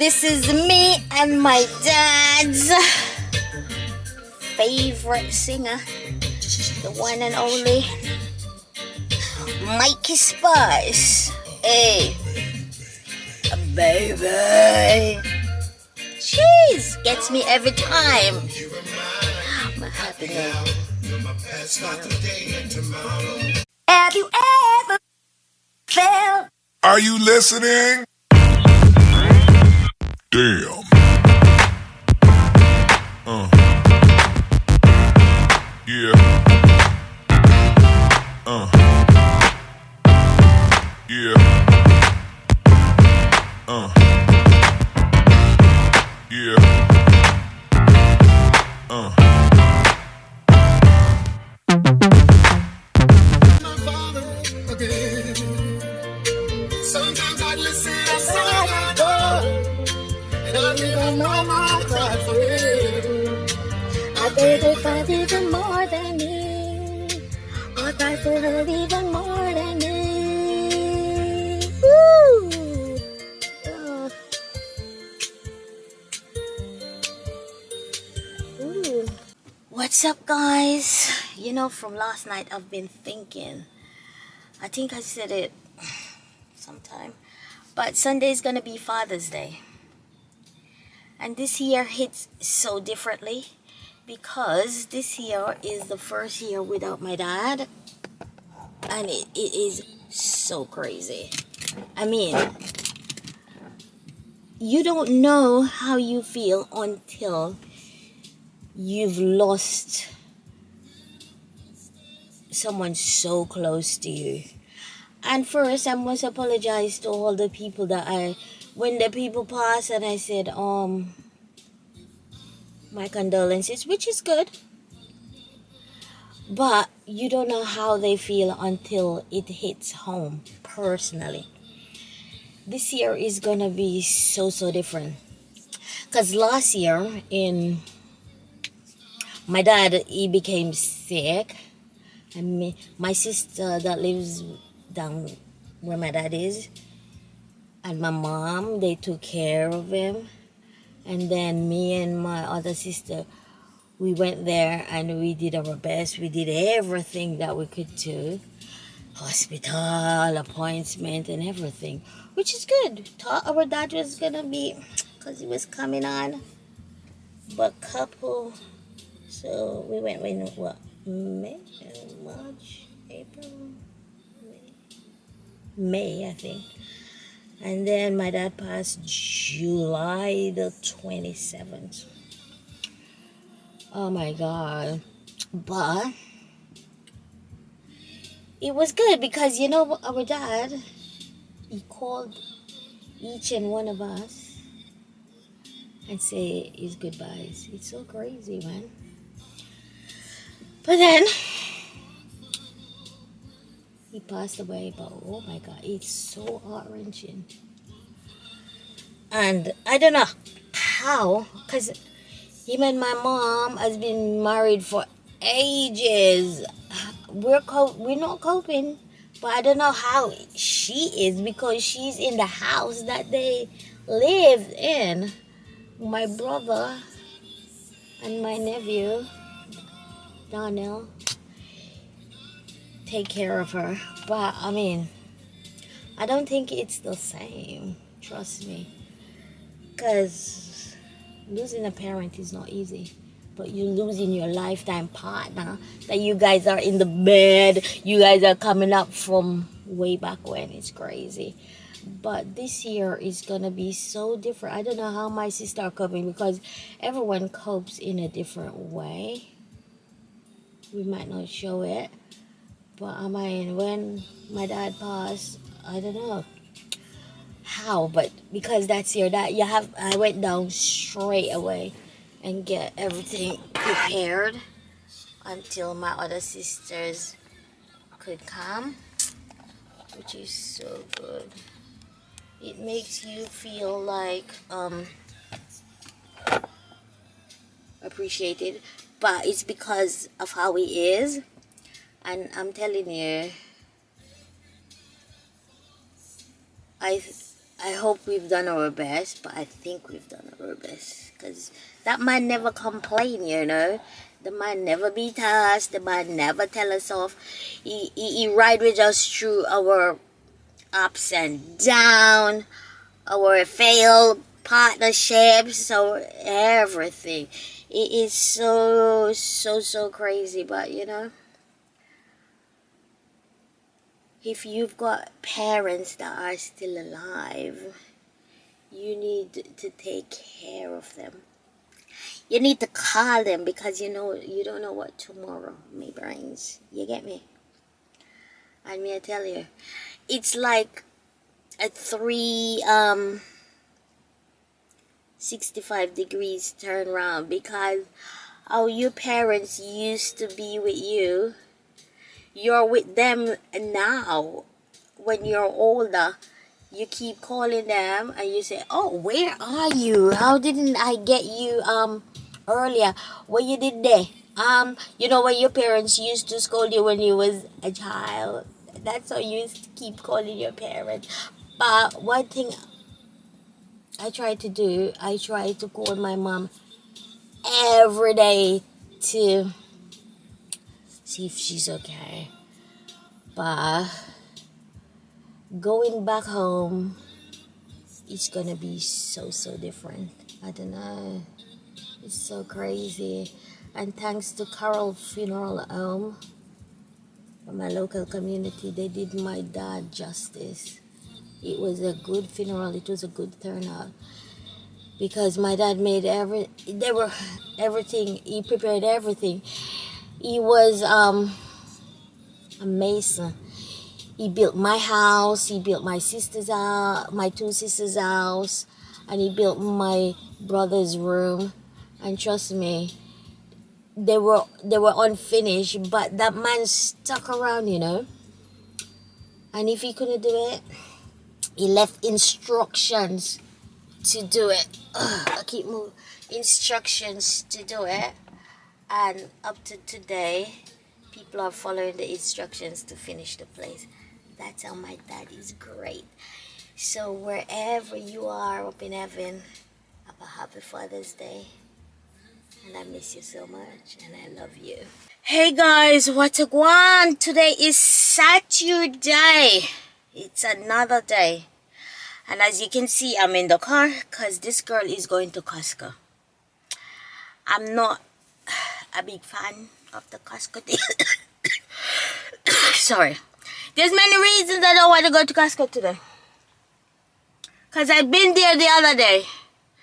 This is me and my dad's favorite singer, the one and only Mikey Spice. Hey, baby. Jeez, gets me every time. My happiness. Have you ever felt? Are you listening? Damn. Yeah. Yeah. Yeah. My father again. Sometimes I listen outside my door, and I think I know my cry for him. I beg her for even more than me. I cry for her even more than me. Woo! Oh. Ooh. What's up, guys? You know, from last night I've been thinking. I think I said it sometime, but Sunday is gonna be Father's Day, and this year hits so differently because this year is the first year without my dad, and it is so crazy. I mean, you don't know how you feel until you've lost someone so close to you. And first, I must apologize to all the people that when the people pass, and I said, my condolences, which is good. But you don't know how they feel until it hits home, personally. This year is gonna be so different. Because last year, my dad, he became sick. And my sister that lives down where my dad is, and my mom, they took care of him. And then me and my other sister, we went there and we did our best. We did everything that we could do. Hospital, appointment, and everything. Which is good. Thought our dad was going to be, because he was coming on. But couple, so we went in what? May, March, April, May, I think. And then my dad passed July the 27th. Oh my God. But it was good because, you know, our dad, he called each and one of us and say his goodbyes. It's so crazy, man. But then he passed away. But oh my God, it's so heart-wrenching. And I don't know how, because him and my mom has been married for ages. We're not coping, but I don't know how she is, because she's in the house that they live in. My brother and my nephew Donnell take care of her, but I mean, I don't think it's the same, trust me, because losing a parent is not easy. But you're losing your lifetime partner that you guys are in the bed. You guys are coming up from way back when. It's crazy. But this year is going to be so different. I don't know how my sister are coping, because everyone copes in a different way. We might not show it. But I mean, when my dad passed, I don't know how. But because that's your dad, I went down straight away and get everything prepared until my other sisters could come, which is so good. It makes you feel like appreciated, but it's because of how he is. And I'm telling you, I I hope we've done our best, but I think we've done our best. Because that man never complain, you know. The man never beat us. The man never tell us off. He ride with us through our ups and down, our failed partnerships, our everything. It is so crazy, but you know, if you've got parents that are still alive, you need to take care of them. You need to call them, because you know, you don't know what tomorrow may brings. You get me? And me I tell you, it's like a 65 degrees turn around, because how your parents used to be with you, you're with them now. When you're older, you keep calling them and you say, oh, where are you? How didn't I get you earlier? What you did there? You know, when your parents used to scold you when you was a child, that's how you used to keep calling your parents. But one thing I try to do, I try to call my mom every day to see if she's okay. But going back home, it's gonna be so different. I don't know. It's so crazy. And thanks to Carol Funeral Home, my local community, they did my dad justice. It was a good funeral. It was a good turnout, because my dad made everything. He prepared everything. He was a mason. He built my house. He built my sister's house, my two sisters' house, and he built my brother's room. And trust me, they were unfinished, but that man stuck around, you know. And if he couldn't do it, he left instructions to do it. I keep moving. Instructions to do it. And up to today, people are following the instructions to finish the place. That's how my dad is great. So wherever you are up in heaven, have a happy Father's Day. And I miss you so much. And I love you. Hey guys, what's up? Today is Saturday. It's another day. And as you can see, I'm in the car because this girl is going to Costco. I'm not a big fan of the Costco thing. Sorry. There's many reasons I don't want to go to Costco today. Because I've been there the other day.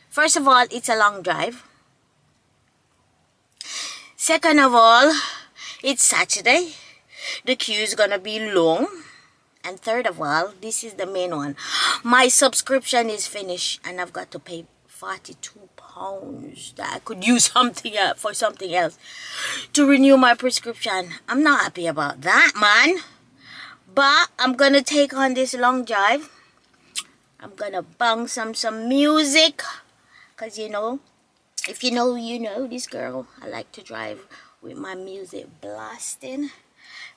First of all, it's a long drive. Second of all, it's Saturday. The queue is going to be long. And third of all, this is the main one. My subscription is finished and I've got to pay £42 that I could use something for something else to renew my prescription. I'm not happy about that, man. But I'm going to take on this long drive. I'm going to bang some music. Because, you know, if you know, you know, this girl, I like to drive with my music blasting.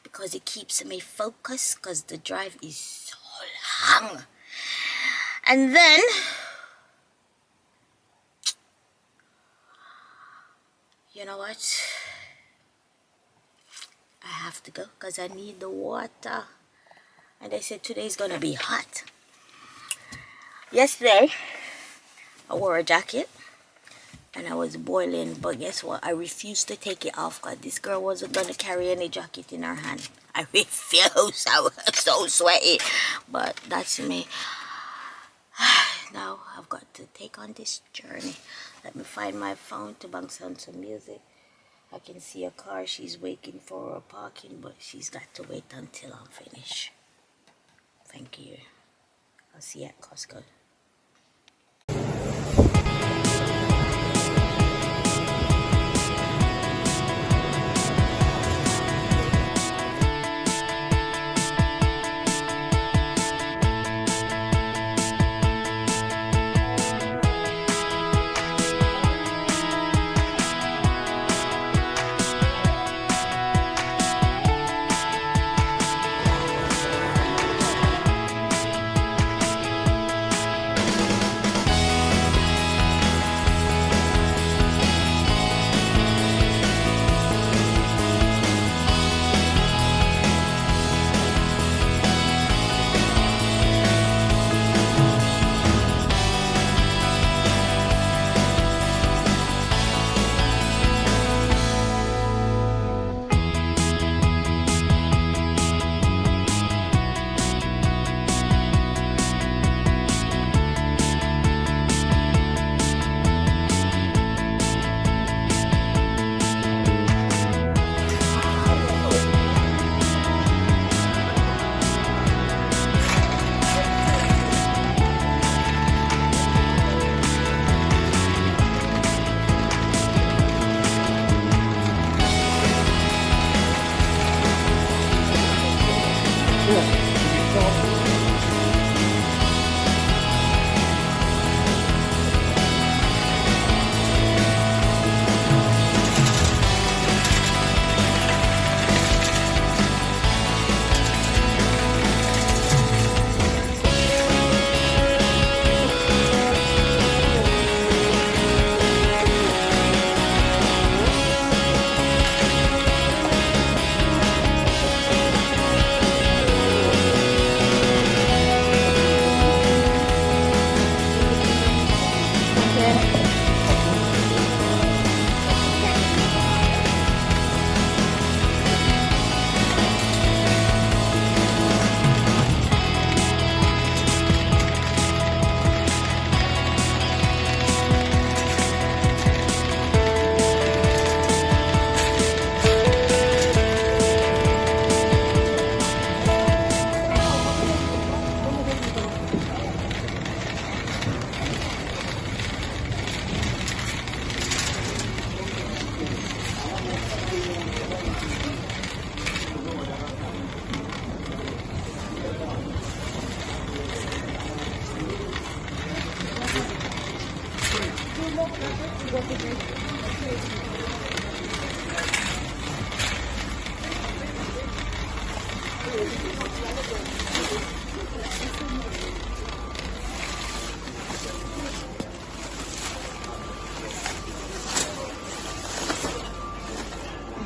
Because it keeps me focused, because the drive is so long. And then you know what, I have to go because I need the water. And they said today's gonna be hot. Yesterday I wore a jacket and I was boiling, but guess what? I refused to take it off because this girl wasn't going to carry any jacket in her hand. I refused. I was so sweaty. But that's me. Now I've got to take on this journey. Let me find my phone to bang some music. I can see a car. She's waiting for her parking, but she's got to wait until I'm finished. Thank you. I'll see you at Costco.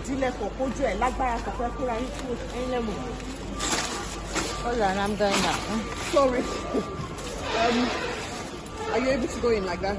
ìdílé kò kójú ẹ̀ lágbára kò fẹ́ kóra yín kúrò ẹ̀yin lẹ́mọ̀. Hold on, I'm going down. Sorry. Are you able to go in like that?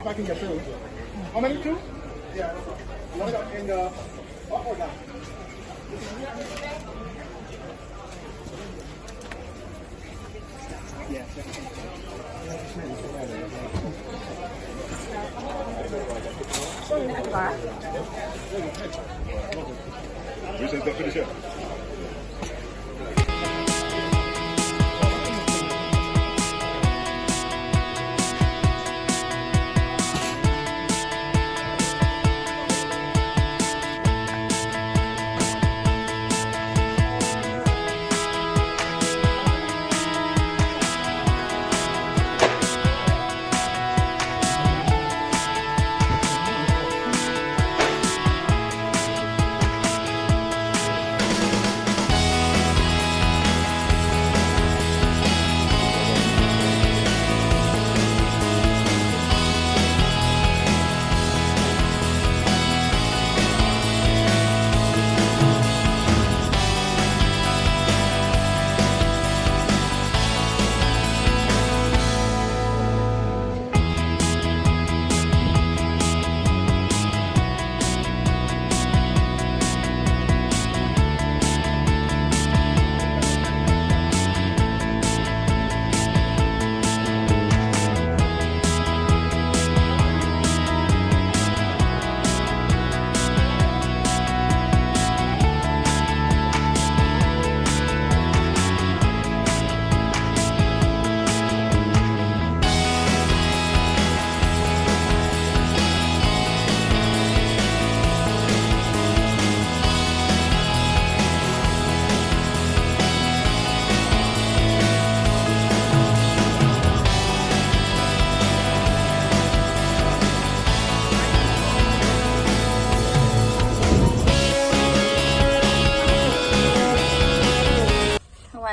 If I can get through. How many? Two? Yeah. One up in the up or down? Yeah. We said that finish up.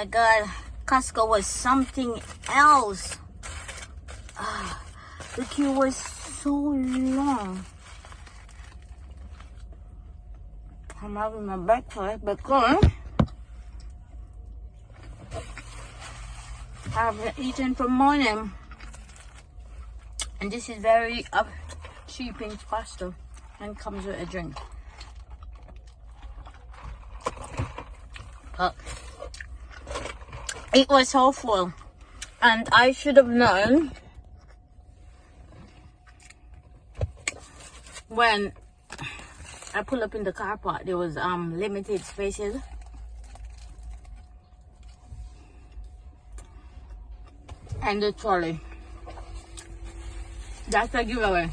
My God, Costco was something else. The queue was so long. I'm having my breakfast because I haven't eaten from morning, and this is very cheap in Costco and comes with a drink. But it was so full, and I should have known when I pull up in the car park. There was limited spaces, and the trolley. That's a giveaway.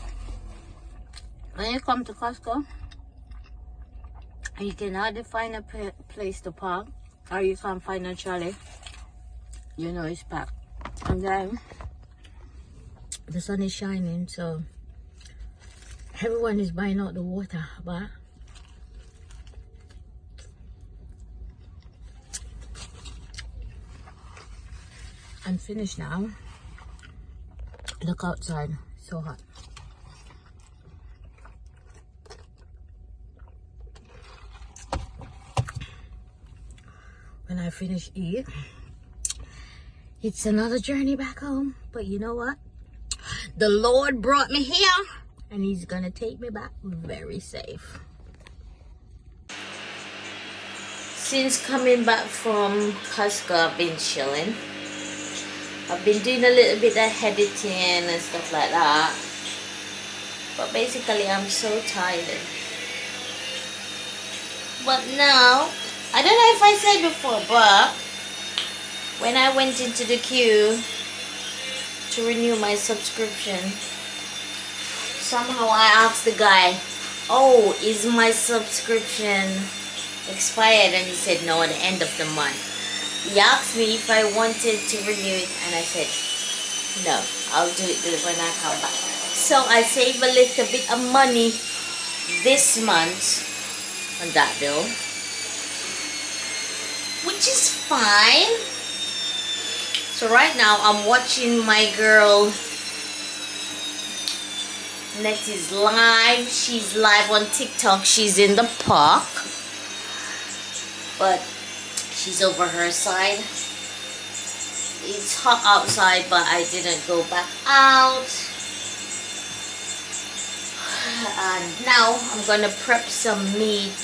When you come to Costco, you can hardly find a place to park, or you can't find a trolley. You know it's packed. And then the sun is shining, so everyone is buying out the water. But I'm finished now. Look outside, so hot. When I finish eat, it's another journey back home. But you know what? The Lord brought me here, and He's gonna take me back very safe. Since coming back from Costco, I've been chilling. I've been doing a little bit of editing and stuff like that. But basically, I'm so tired. But now, I don't know if I said before, but when I went into the queue to renew my subscription, somehow I asked the guy, "Oh, is my subscription expired?" And he said, "No, at the end of the month." He asked me if I wanted to renew it, and I said, "No, I'll do it when I come back." So I saved a little bit of money this month on that bill, which is fine. So right now I'm watching my girl Nettie's live. She's live on TikTok. She's in the park, but she's over her side. It's hot outside, but I didn't go back out. And now I'm gonna prep some meat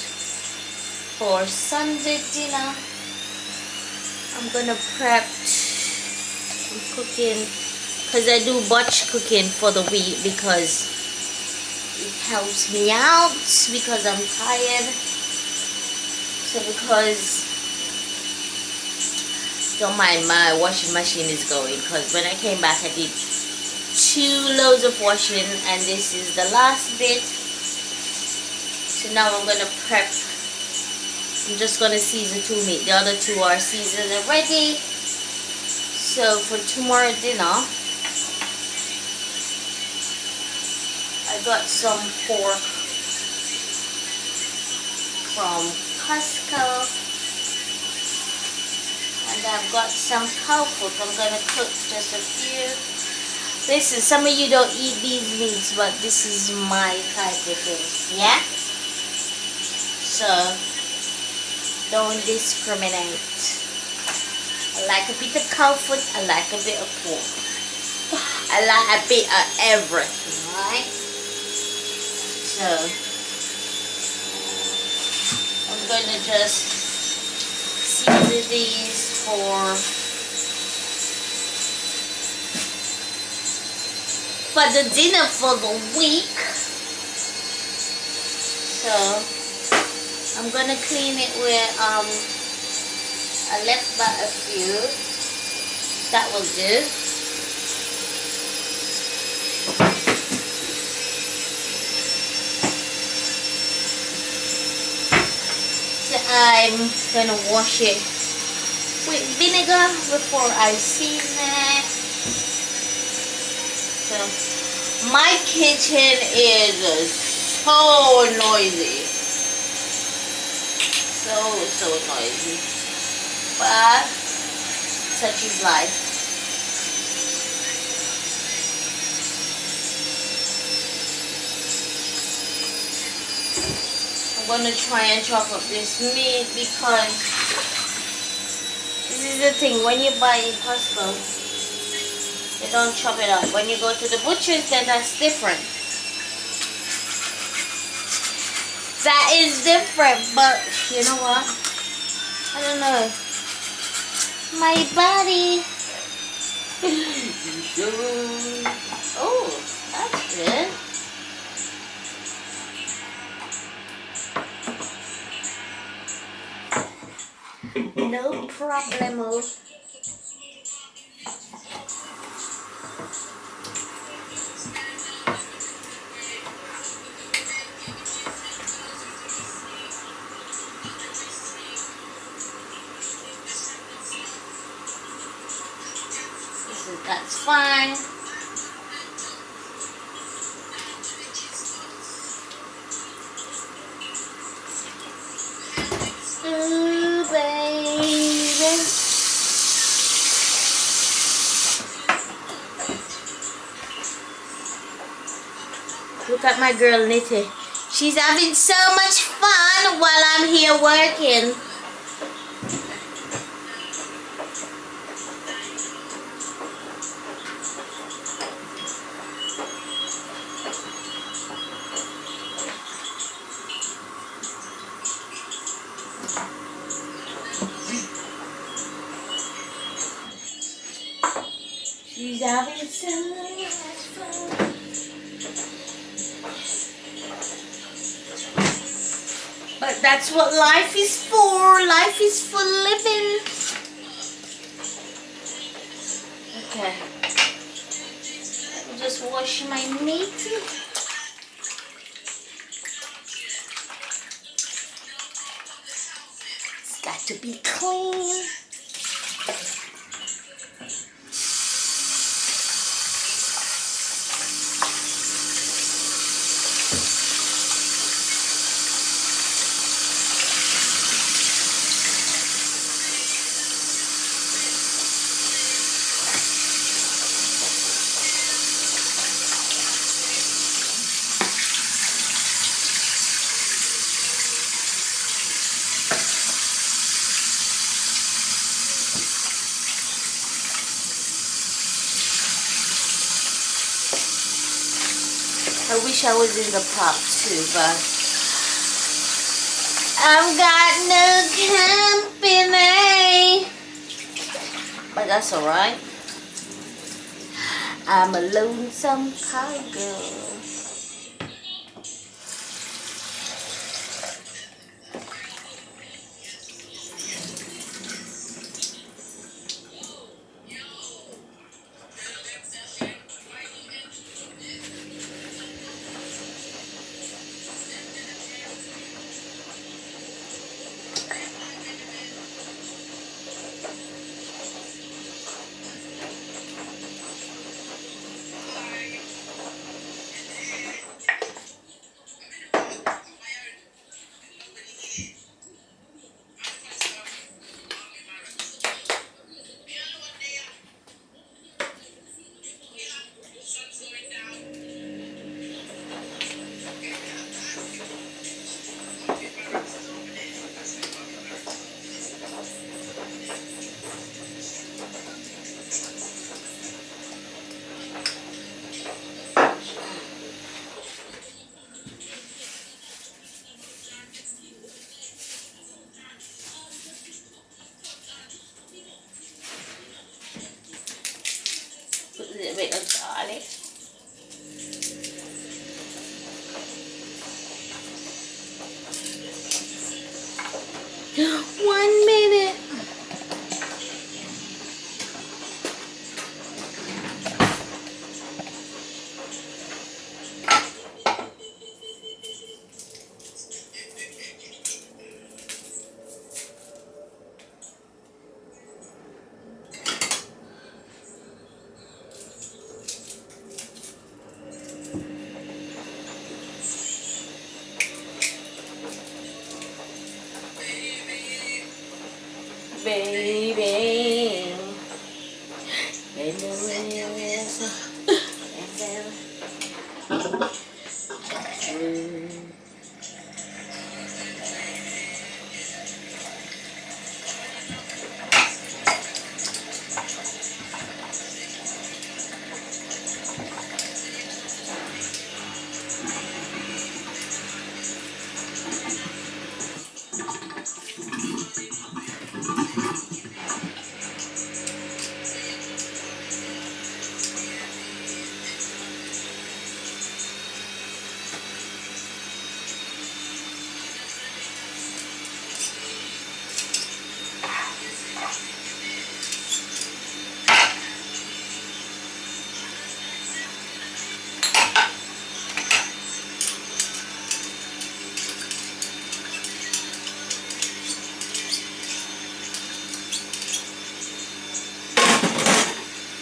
for Sunday dinner. I'm gonna prep some cooking, because I do batch cooking for the week because it helps me out, because I'm tired. So because, don't mind, my washing machine is going, because when I came back I did 2 loads of washing, and this is the last bit. So now I'm gonna prep. I'm just gonna season 2 meat. The other 2 are seasoned already. So for tomorrow dinner, I got some pork from Costco, and I've got some cow food. I'm gonna cook just a few. Listen, some of you don't eat these meats, but this is my type of thing, yeah? So don't discriminate. I like a bit of cow food, I like a bit of pork. I like a bit of everything, right? So I'm gonna just season these for the dinner for the week. So I'm gonna clean it with I left back a few. That will do. So I'm gonna wash it with vinegar before I season it. So my kitchen is so noisy. So noisy. But such is life. I'm gonna try and chop up this meat, because this is the thing, when you buy in Costco, they don't chop it up. When you go to the butcher's, then that's different. That is different, but you know what? I don't know. My body. Oh, that's good. No problemo. That's fine. Ooh, baby. Look at my girl Nitty. She's having so much fun while I'm here working. She's having so much fun. But that's what life is for. Life is for living. Okay. Let me just wash my meat. It's got to be clean. I wish I was in the pot too, but I've got no company. But that's alright. I'm a lonesome cowgirl. Put a little bit of garlic. One minute. Baby,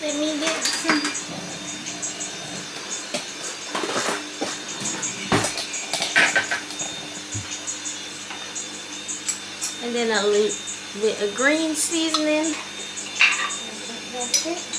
let me get some. And then a little bit of green seasoning. That's it.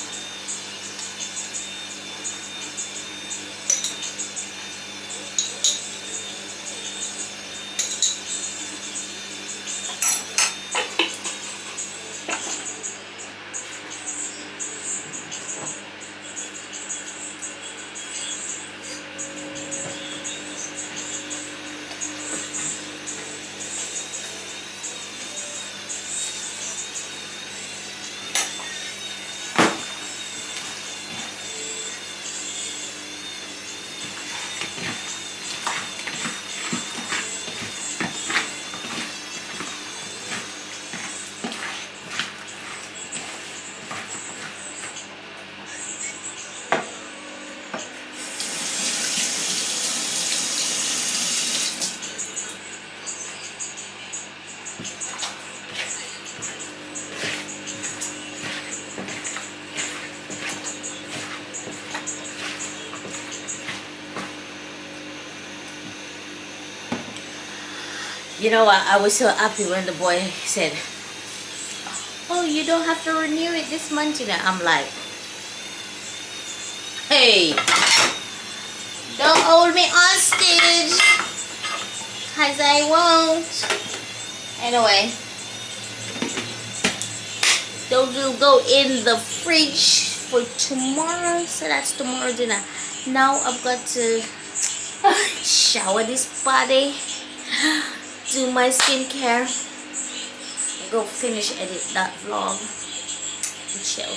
You know what? I was so happy when the boy said, "Oh, you don't have to renew it this month." You know, I'm like, "Hey, don't hold me hostage, 'cause I won't." Anyway, those will go in the fridge for tomorrow. So that's tomorrow dinner. Now I've got to shower this body, do my skincare, go finish edit that vlog, and chill.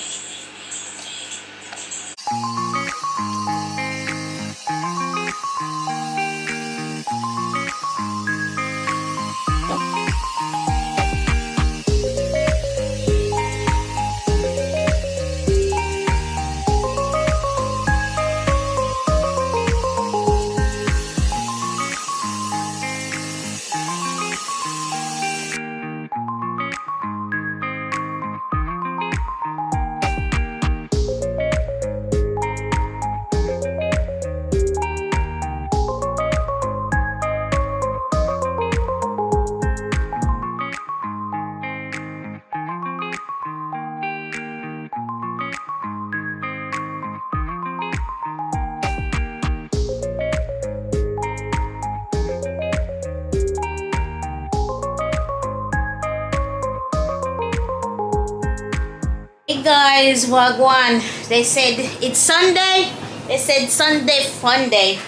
Hey guys, wagwan. They said it's Sunday. They said Sunday fun day,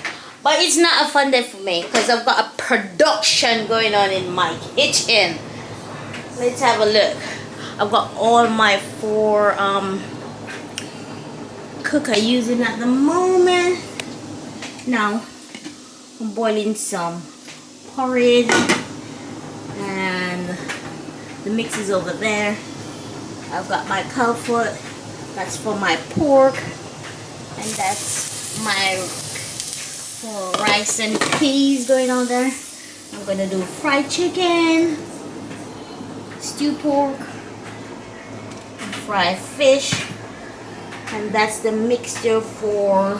but it's not a fun day for me because I've got a production going on in my kitchen. Let's have a look. I've got all my 4 cooker using at the moment. Now I'm boiling some porridge and the mix is over there. I've got my cow foot, that's for my pork, and that's my for rice and peas going on there. I'm gonna do fried chicken, stew pork, and fried fish, and that's the mixture for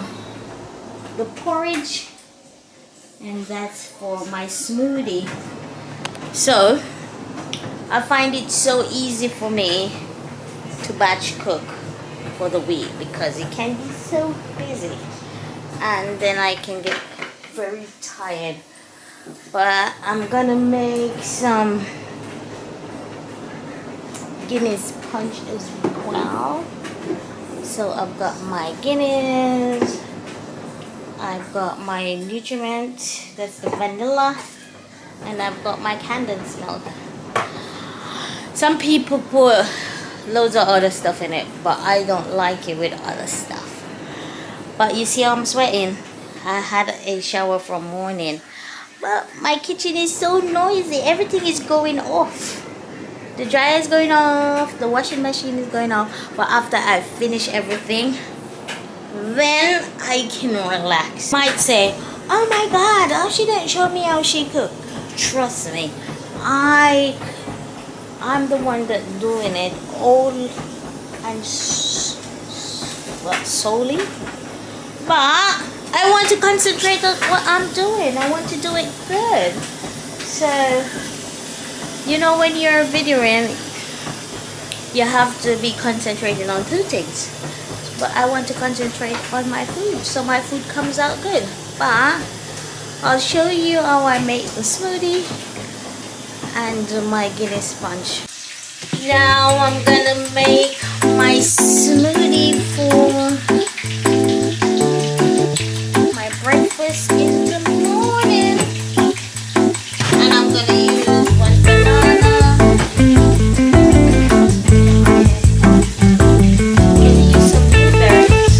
the porridge, and that's for my smoothie. So I find it so easy for me to batch cook for the week because it can be so busy and then I can get very tired. But I'm gonna make some Guinness punch as well. So I've got my Guinness, I've got my nutriment, that's the vanilla, and I've got my condensed milk. Some people put loads of other stuff in it, but I don't like it with other stuff. But you see how I'm sweating? I had a shower from morning, but my kitchen is so noisy. Everything is going off. The dryer is going off, the washing machine is going off. But after I finish everything, then I can relax. Might say, "Oh my god, oh, she didn't show me how she cooked." Trust me, I'm the one that doing it all and solely, but I want to concentrate on what I'm doing. I want to do it good. So you know, when you're videoing, you have to be concentrating on 2 things, but I want to concentrate on my food so my food comes out good. But I'll show you how I make the smoothie and my Guinness punch. Now I'm gonna make my smoothie for my breakfast in the morning, and I'm gonna use 1 banana, I'm gonna use some blueberries.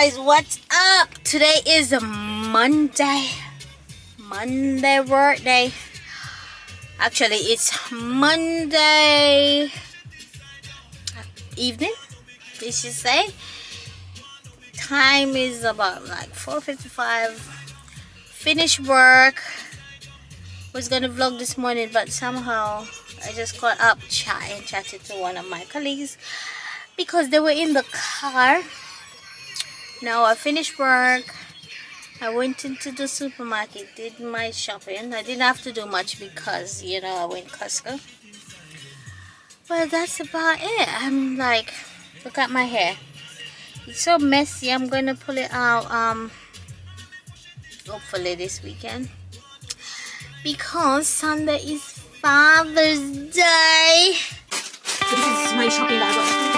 guys, what's up? Today is a Monday birthday. Actually, it's Monday evening, we should say. Time is about like 4:55. Finished work. Was gonna vlog this morning, but somehow I just caught up chatted to one of my colleagues because they were in the car. Now I finished work. I went into the supermarket, did my shopping. I didn't have to do much because, you know, I went Costco. But that's about it. I'm like, look at my hair. It's so messy. I'm gonna pull it out hopefully this weekend. Because Sunday is Father's Day. So this is my shopping that I got.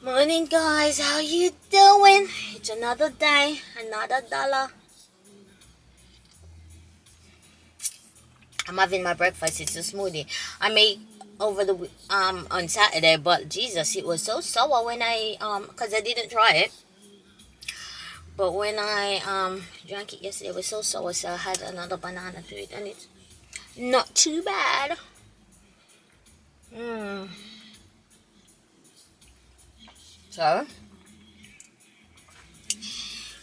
Morning guys, how you doing? It's another day, another dollar. I'm having my breakfast. It's a smoothie I made over the on Saturday, but Jesus, it was so sour when I because I didn't try it. But when I drank it yesterday, it was so sour, so I had another banana to it, and it's not too bad. So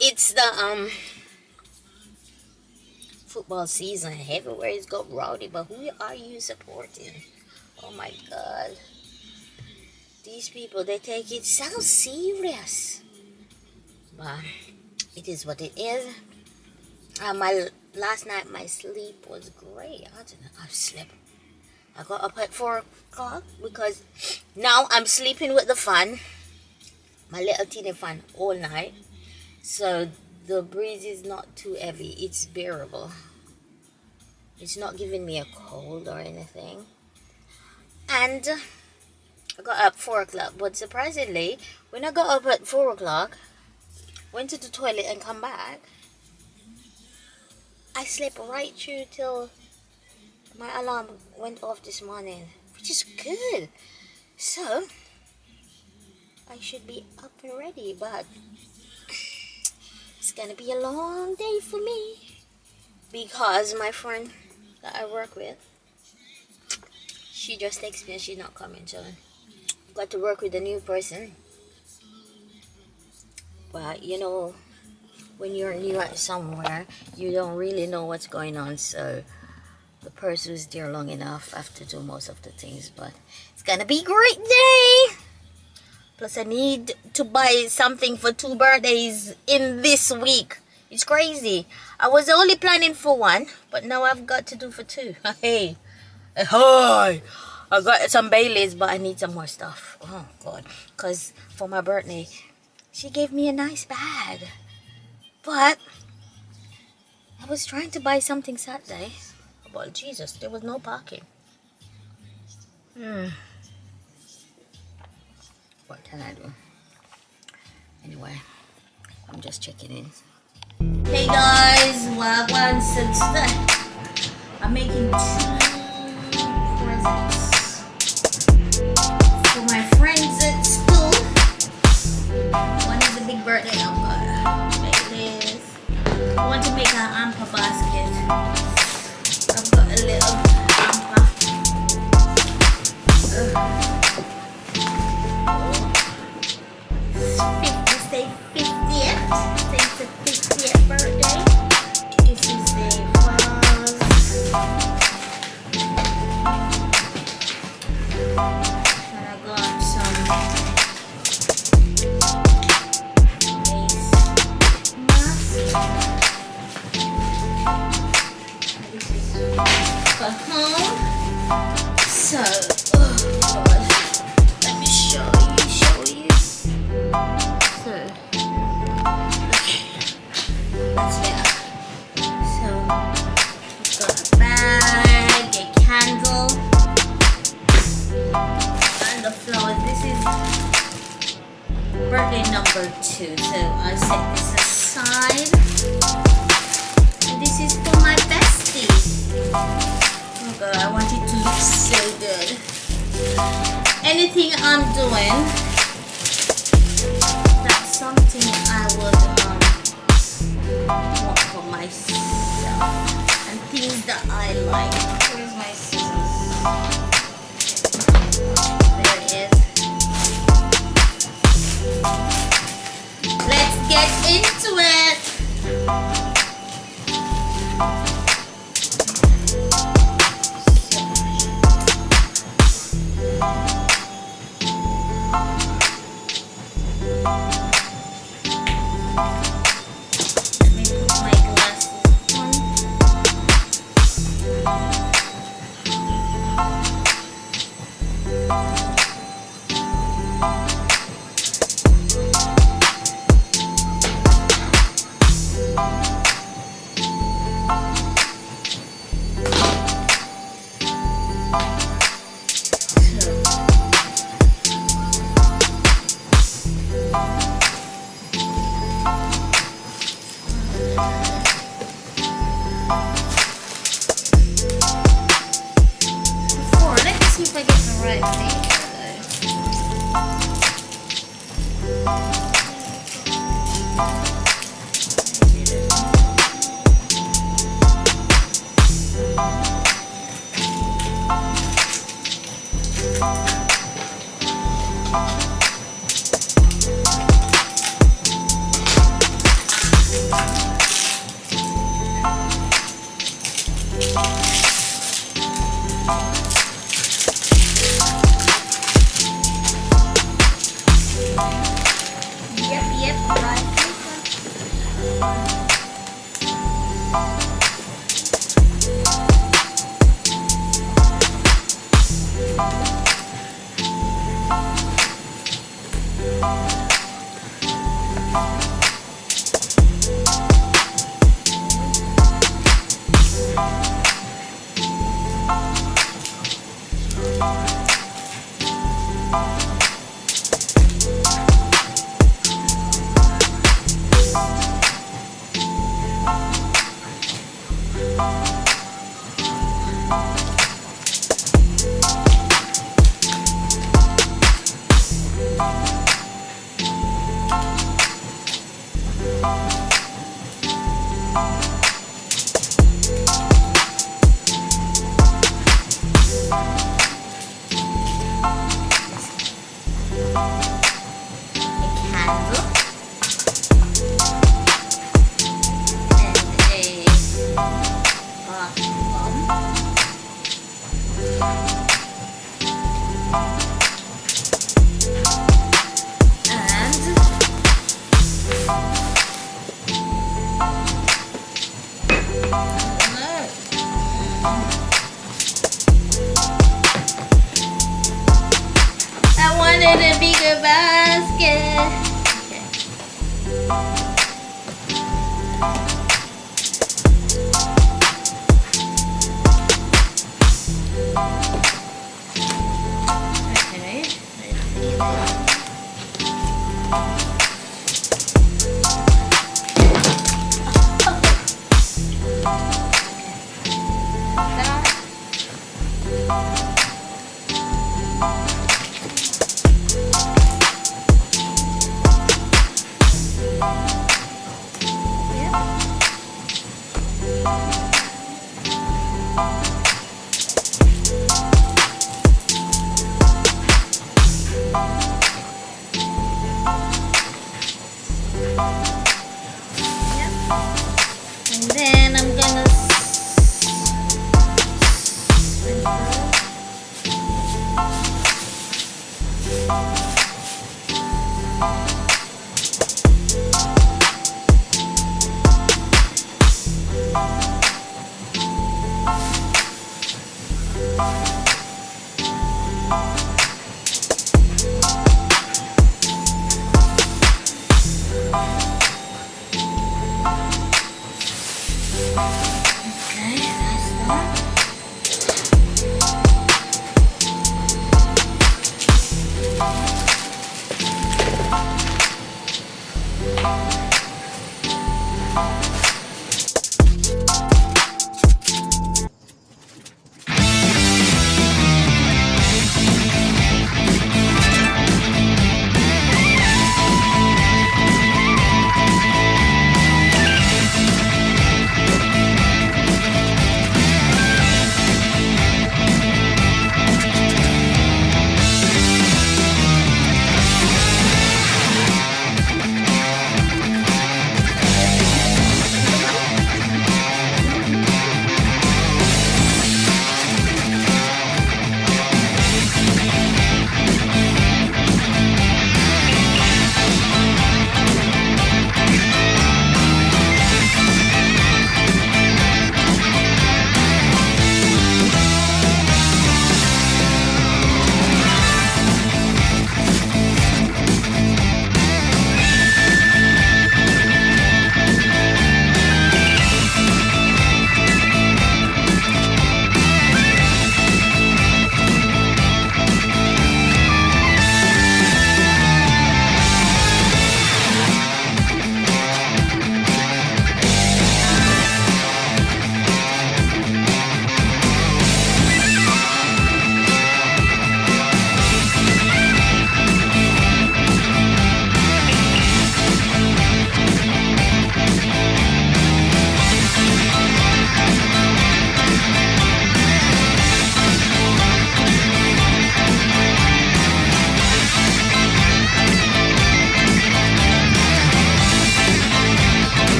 it's the football season. Everywhere is got rowdy, but who are you supporting? Oh my God, these people, they take it so serious. But it is what it is. Last night my sleep was great. I slept. I got up at 4 o'clock because now I'm sleeping with the fan. My little teeny fan all night, so the breeze is not too heavy. It's bearable. It's not giving me a cold or anything. And I got up 4 o'clock, but surprisingly, when I got up at 4 o'clock, went to the toilet and come back, I slept right through till my alarm went off this morning, which is good. So I should be up and ready, but it's gonna be a long day for me because my friend that I work with, she just texted me and she's not coming, so I've got to work with a new person. But you know, when you're new at somewhere, you don't really know what's going on, so the person who's there long enough have to do most of the things. But it's gonna be a great day. Plus, I need to buy something for 2 birthdays in this week. It's crazy. I was only planning for 1, but now I've got to do for 2. Hey, hi! I got some Baileys, but I need some more stuff. Oh God! Because for my birthday, she gave me a nice bag. But I was trying to buy something Saturday. Well, Jesus, there was no parking. What can I do? Anyway, I'm just checking in. Hey guys, welcome to today. I'm making 2 presents for my friends at school. One is a big birthday number. Like this. I want to make an amper basket. I've got a little It's a 50th birthday. This is the flowers. And I got some face mask. This is for home. So, oh God, let me show you. So, okay, that's better. So, I've got a bag, a candle, and the flowers. This is birthday number 2. So I set this aside. And this is for my bestie. Oh God, I want it to look so good. Anything I'm doing, that's something I would want for myself. And things that I like. Where's my scissors? There it is. Let's get into it. Let me put my glasses on. Let me see if I get the right thing. Yep, right. I wanted a bigger basket. Okay.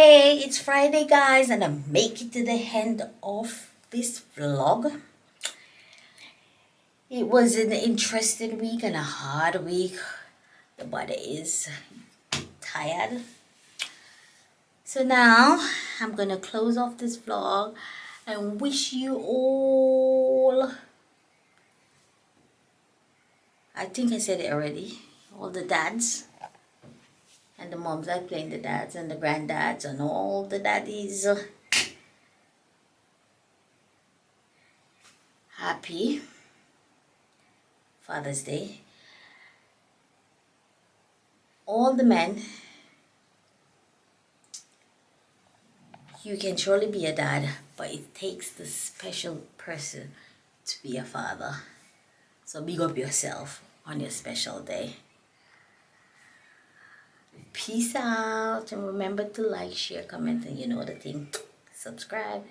Hey, it's Friday, guys, and I'm making it to the end of this vlog. It was an interesting week and a hard week. The body is tired. So now I'm gonna close off this vlog and wish you all, I think I said it already, all the dads and the moms. I playing the dads and the granddads and all the daddies. Happy Father's Day. All the men, you can surely be a dad, but it takes the special person to be a father. So big up yourself on your special day. Peace out, and remember to like, share, comment, and you know the thing. Subscribe.